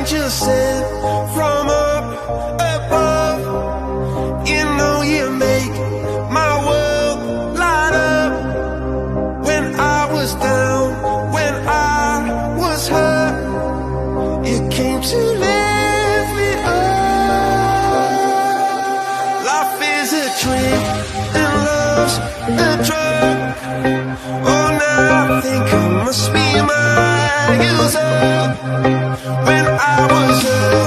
angel sent from up above. You know you make my world light up. When I was down, when I was hurt, you came to lift me up. Life is a drink and love's a drug. Oh, now I think I must be my user. When I was hurt,